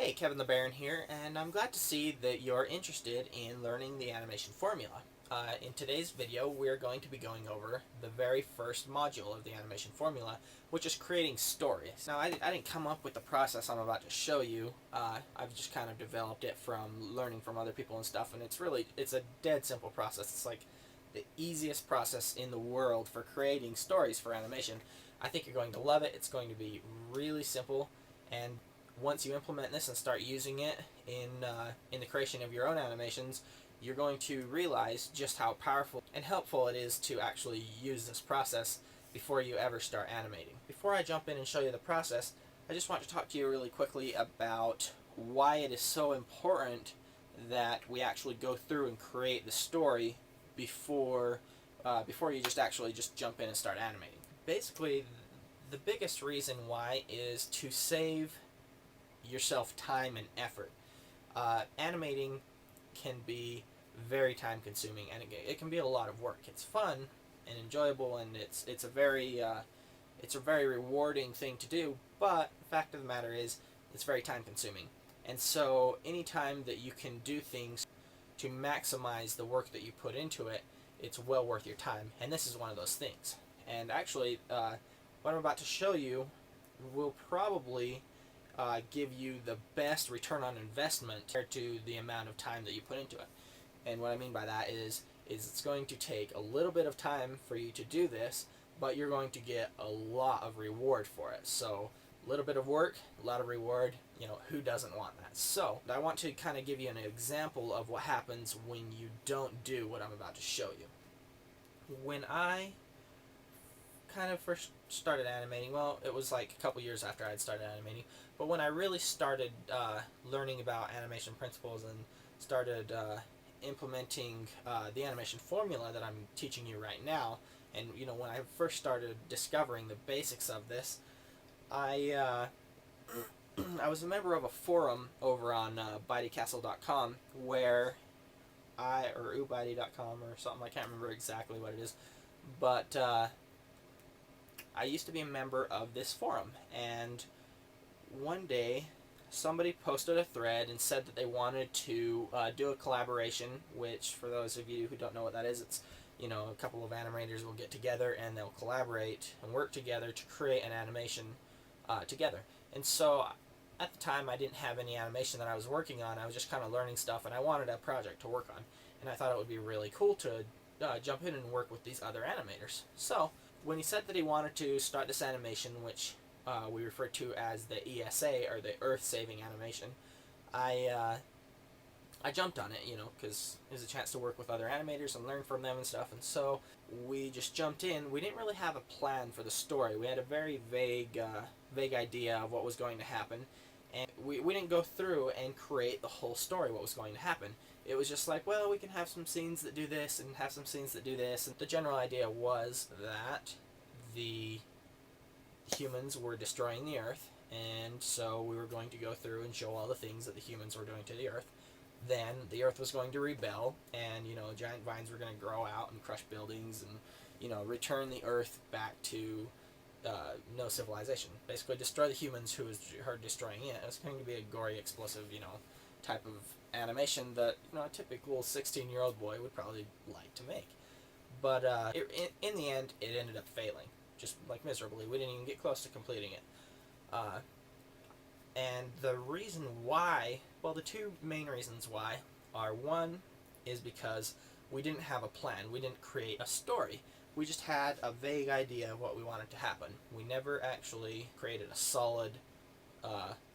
Hey, Kevin the Baron here, and I'm glad to see that you're interested in learning the animation formula. In today's video, we're going to be going over the very first module of the animation formula, which is creating stories. Now, I didn't come up with the process I'm about to show you. I've just kind of developed it from learning from other people and stuff, and it's a dead simple process. It's like the easiest process in the world for creating stories for animation. I think you're going to love it. It's going to be really simple, and once you implement this and start using it in the creation of your own animations, you're going to realize just how powerful and helpful it is to actually use this process before you ever start animating. Before I jump in and show you the process, I just want to talk to you really quickly about why it is so important that we actually go through and create the story before you just jump in and start animating. Basically, the biggest reason why is to save yourself time and effort. Animating can be very time consuming, and it can be a lot of work. It's fun and enjoyable, and it's a very rewarding thing to do, but the fact of the matter is it's very time consuming. And so anytime that you can do things to maximize the work that you put into it, it's well worth your time, and this is one of those things. And actually, what I'm about to show you will probably give you the best return on investment compared to the amount of time that you put into it. And what I mean by that is it's going to take a little bit of time for you to do this, but you're going to get a lot of reward for it. So a little bit of work, a lot of reward, who doesn't want that? So I want to kind of give you an example of what happens when you don't do what I'm about to show you. When I kind of first started animating, well, it was like a couple years after I had started animating, but when I really started learning about animation principles and started implementing the animation formula that I'm teaching you right now, and when I first started discovering the basics of this, I I was a member of a forum over on BiteyCastle.com where or ubitey.com or something, I can't remember exactly what it is, but I used to be a member of this forum, and one day somebody posted a thread and said that they wanted to do a collaboration, which for those of you who don't know what that is, it's a couple of animators will get together and they'll collaborate and work together to create an animation together. And so at the time I didn't have any animation that I was working on. I was just kind of learning stuff, and I wanted a project to work on, and I thought it would be really cool to jump in and work with these other animators. So when he said that he wanted to start this animation, which we refer to as the ESA, or the Earth Saving Animation, I jumped on it, because it was a chance to work with other animators and learn from them and stuff. And so we just jumped in. We didn't really have a plan for the story. We had a very vague idea of what was going to happen, and we didn't go through and create the whole story, what was going to happen. It was just like, well, we can have some scenes that do this and have some scenes that do this. And the general idea was that the humans were destroying the Earth, and so we were going to go through and show all the things that the humans were doing to the Earth. Then the Earth was going to rebel, and giant vines were going to grow out and crush buildings, and return the Earth back to no civilization. Basically, destroy the humans who are destroying it. It's going to be a gory, explosive, type of animation that a typical 16-year-old boy would probably like to make. But in the end, it ended up failing, just like miserably. We didn't even get close to completing it. And the reason why, well, the two main reasons why are, one is because we didn't have a plan. We didn't create a story. We just had a vague idea of what we wanted to happen. We never actually created a solid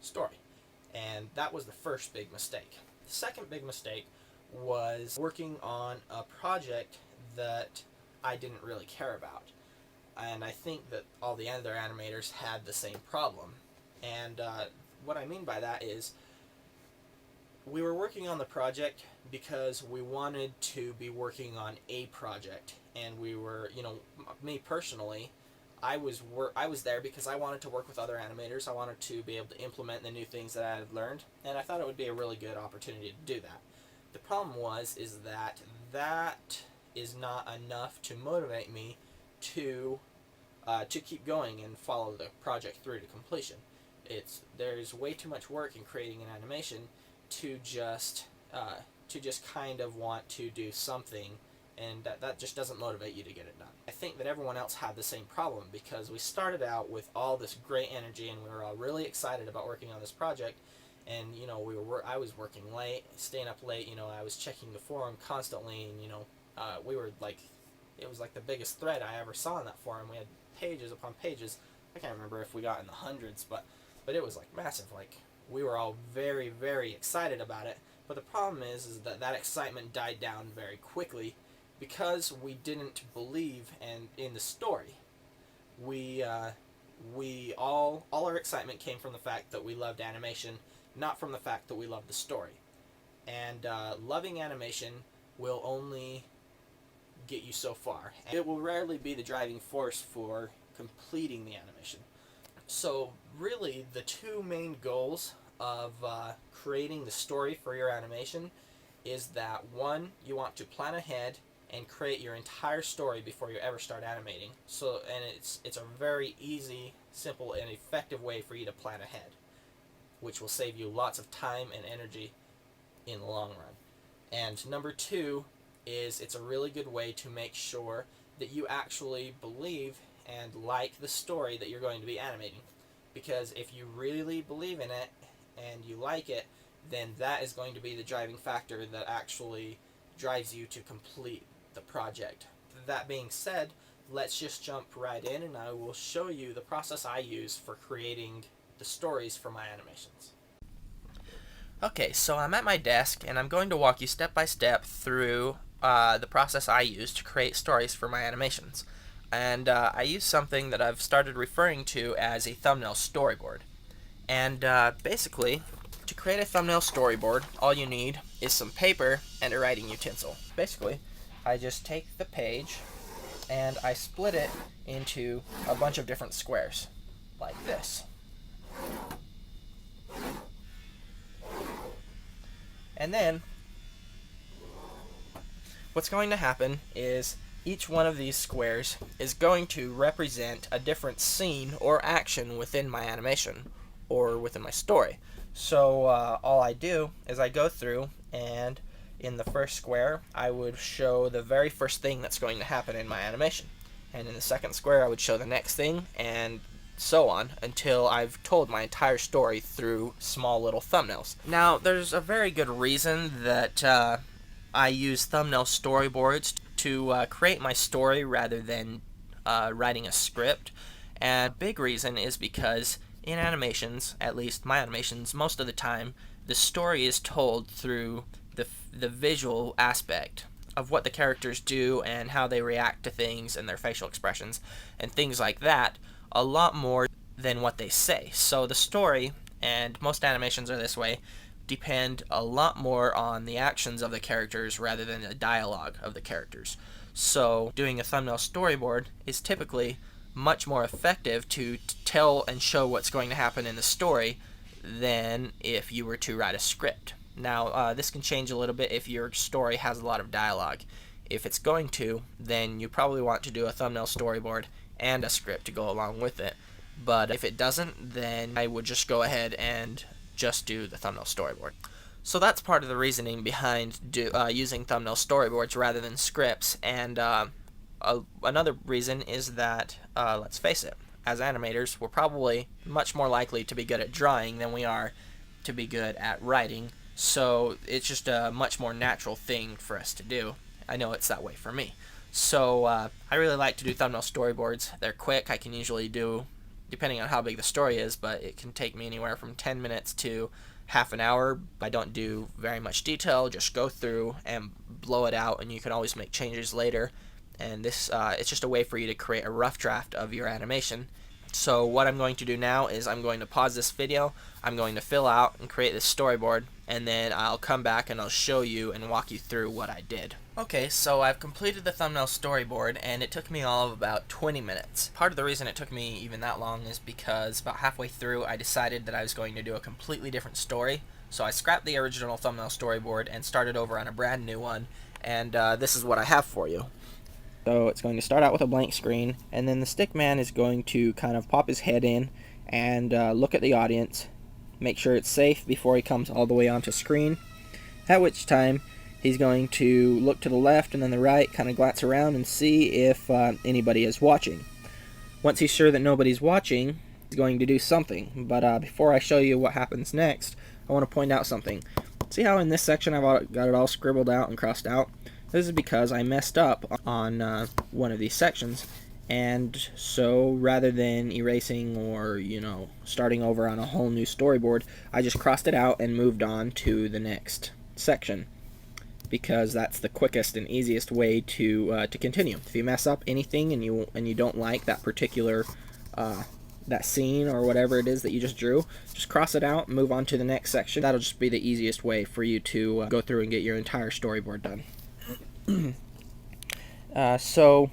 story. And that was the first big mistake. The second big mistake was working on a project that I didn't really care about. And I think that all the other animators had the same problem. And what I mean by that is, we were working on the project because we wanted to be working on a project, and we were, me personally, I was there because I wanted to work with other animators. I wanted to be able to implement the new things that I had learned, and I thought it would be a really good opportunity to do that. The problem is that is not enough to motivate me to keep going and follow the project through to completion. There's way too much work in creating an animation to just kind of want to do something, and that just doesn't motivate you to get it done. I think that everyone else had the same problem, because we started out with all this great energy and we were all really excited about working on this project, and I was working late, staying up late, I was checking the forum constantly, and we were like, it was like the biggest thread I ever saw in that forum. We had pages upon pages. I can't remember if we got in the hundreds, but it was like massive. Like, we were all very, very excited about it. But the problem is that excitement died down very quickly because we didn't believe in the story. We all our excitement came from the fact that we loved animation, not from the fact that we loved the story. And loving animation will only get you so far. It will rarely be the driving force for completing the animation. So really, the two main goals of creating the story for your animation is that, one, you want to plan ahead and create your entire story before you ever start animating. And it's a very easy, simple, and effective way for you to plan ahead, which will save you lots of time and energy in the long run. And number two is, it's a really good way to make sure that you actually believe and like the story that you're going to be animating. Because if you really believe in it and you like it, then that is going to be the driving factor that actually drives you to complete the project. That being said, let's just jump right in, and I will show you the process I use for creating the stories for my animations. Okay, so I'm at my desk, and I'm going to walk you step by step through the process I use to create stories for my animations. And I use something that I've started referring to as a thumbnail storyboard. And basically, to create a thumbnail storyboard, all you need is some paper and a writing utensil. Basically, I just take the page and I split it into a bunch of different squares, like this. And then, what's going to happen is each one of these squares is going to represent a different scene or action within my animation or within my story. So all I do is I go through, and in the first square I would show the very first thing that's going to happen in my animation, and in the second square I would show the next thing, and so on until I've told my entire story through small little thumbnails. Now, there's a very good reason that I use thumbnail storyboards to create my story rather than writing a script. And a big reason is because in animations, at least my animations, most of the time, the story is told through the visual aspect of what the characters do and how they react to things and their facial expressions and things like that, a lot more than what they say. So the story, and most animations are this way, depend a lot more on the actions of the characters rather than the dialogue of the characters. So doing a thumbnail storyboard is typically much more effective to tell and show what's going to happen in the story than if you were to write a script. Now, this can change a little bit if your story has a lot of dialogue. If it's going to, then you probably want to do a thumbnail storyboard and a script to go along with it. But if it doesn't, then I would just go ahead and just do the thumbnail storyboard. So that's part of the reasoning behind using thumbnail storyboards rather than scripts. And another reason is that, let's face it, as animators, we're probably much more likely to be good at drawing than we are to be good at writing. So it's just a much more natural thing for us to do. I know it's that way for me. So I really like to do thumbnail storyboards. They're quick. I can usually do, depending on how big the story is, but it can take me anywhere from 10 minutes to half an hour. I don't do very much detail, just go through and blow it out, and you can always make changes later. And this it's just a way for you to create a rough draft of your animation. So what I'm going to do now is I'm going to pause this video, I'm going to fill out and create this storyboard, and then I'll come back and I'll show you and walk you through what I did. Okay, so I've completed the thumbnail storyboard, and it took me all of about 20 minutes. Part of the reason it took me even that long is because about halfway through I decided that I was going to do a completely different story. So I scrapped the original thumbnail storyboard and started over on a brand new one, and this is what I have for you. So it's going to start out with a blank screen, and then the stick man is going to kind of pop his head in, and look at the audience, make sure it's safe before he comes all the way onto screen, at which time he's going to look to the left and then the right, kind of glance around and see if anybody is watching. Once he's sure that nobody's watching, he's going to do something. But before I show you what happens next, I want to point out something. See how in this section I've got it all scribbled out and crossed out? This is because I messed up on one of these sections, and so rather than erasing or, starting over on a whole new storyboard, I just crossed it out and moved on to the next section, because that's the quickest and easiest way to continue. If you mess up anything and you don't like that particular that scene or whatever it is that you just drew, just cross it out and move on to the next section. That'll just be the easiest way for you to go through and get your entire storyboard done. So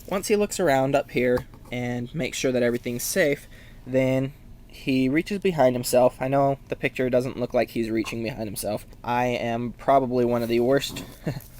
once he looks around up here and makes sure that everything's safe, then he reaches behind himself. I know the picture doesn't look like he's reaching behind himself. I am probably one of the worst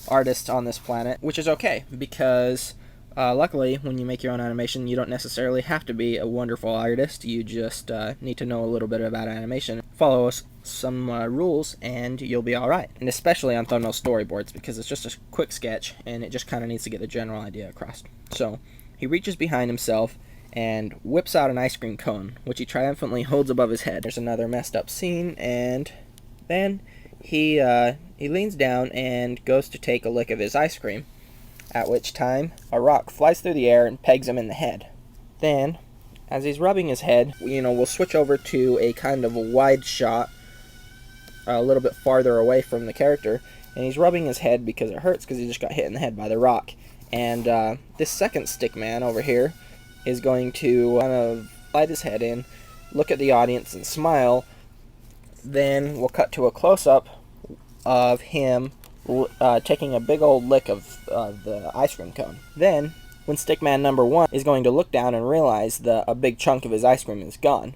artists on this planet, which is okay, because luckily when you make your own animation, you don't necessarily have to be a wonderful artist. You just need to know a little bit about animation, follow some rules, and you'll be alright. And especially on thumbnail storyboards, because it's just a quick sketch and it just kind of needs to get the general idea across. So he reaches behind himself and whips out an ice cream cone, which he triumphantly holds above his head. There's another messed up scene, and then he leans down and goes to take a lick of his ice cream, at which time a rock flies through the air and pegs him in the head. Then, as he's rubbing his head, we'll switch over to a kind of a wide shot, a little bit farther away from the character, and he's rubbing his head because it hurts because he just got hit in the head by the rock. And this second stick man over here is going to kind of slide his head in, look at the audience and smile. Then we'll cut to a close-up of him taking a big old lick of the ice cream cone. Then, when Stickman number 1 is going to look down and realize that a big chunk of his ice cream is gone,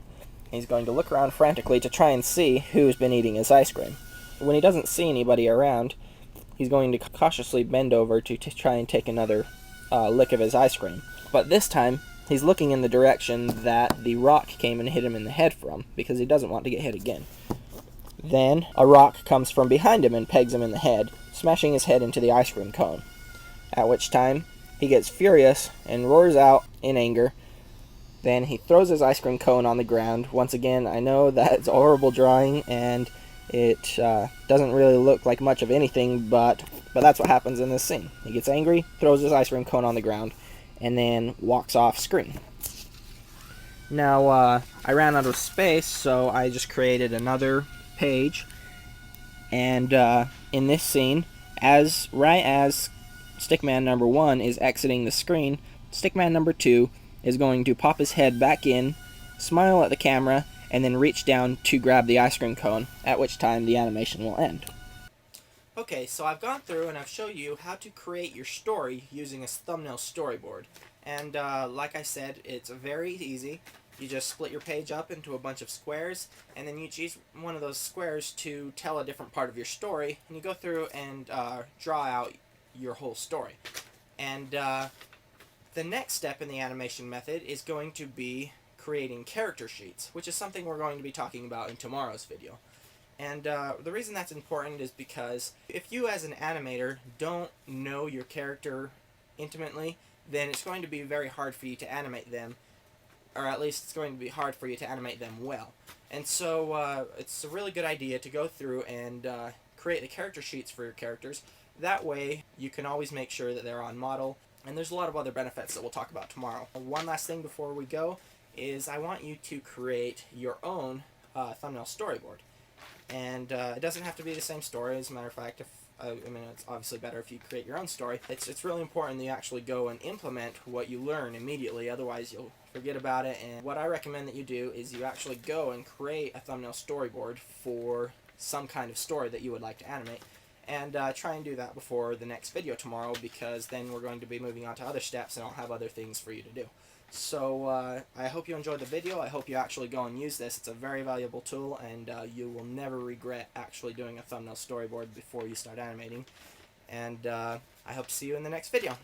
he's going to look around frantically to try and see who's been eating his ice cream. When he doesn't see anybody around, he's going to cautiously bend over to try and take another lick of his ice cream. But this time, he's looking in the direction that the rock came and hit him in the head from, because he doesn't want to get hit again. Then, a rock comes from behind him and pegs him in the head, smashing his head into the ice cream cone. At which time, he gets furious and roars out in anger. Then he throws his ice cream cone on the ground. Once again, I know that it's a horrible drawing, and it doesn't really look like much of anything, but that's what happens in this scene. He gets angry, throws his ice cream cone on the ground, and then walks off screen. Now, I ran out of space, so I just created another page, and in this scene, right as Stickman number 1 is exiting the screen, Stickman number 2 is going to pop his head back in, smile at the camera, and then reach down to grab the ice cream cone, at which time the animation will end. Okay, so I've gone through and I've shown you how to create your story using a thumbnail storyboard. And like I said, it's very easy. You just split your page up into a bunch of squares, and then you choose one of those squares to tell a different part of your story, and you go through and draw out your whole story. And the next step in the animation method is going to be creating character sheets, which is something we're going to be talking about in tomorrow's video. And the reason that's important is because if you as an animator don't know your character intimately, then it's going to be very hard for you to animate them, or at least it's going to be hard for you to animate them well. And so it's a really good idea to go through and create the character sheets for your characters. That way you can always make sure that they're on model, and there's a lot of other benefits that we'll talk about tomorrow. One last thing before we go is I want you to create your own thumbnail storyboard. And it doesn't have to be the same story. As a matter of fact, it's obviously better if you create your own story. It's really important that you actually go and implement what you learn immediately, otherwise you'll forget about it. And what I recommend that you do is you actually go and create a thumbnail storyboard for some kind of story that you would like to animate. And try and do that before the next video tomorrow, because then we're going to be moving on to other steps and I'll have other things for you to do. So I hope you enjoyed the video. I hope you actually go and use this. It's a very valuable tool, and you will never regret actually doing a thumbnail storyboard before you start animating. And I hope to see you in the next video.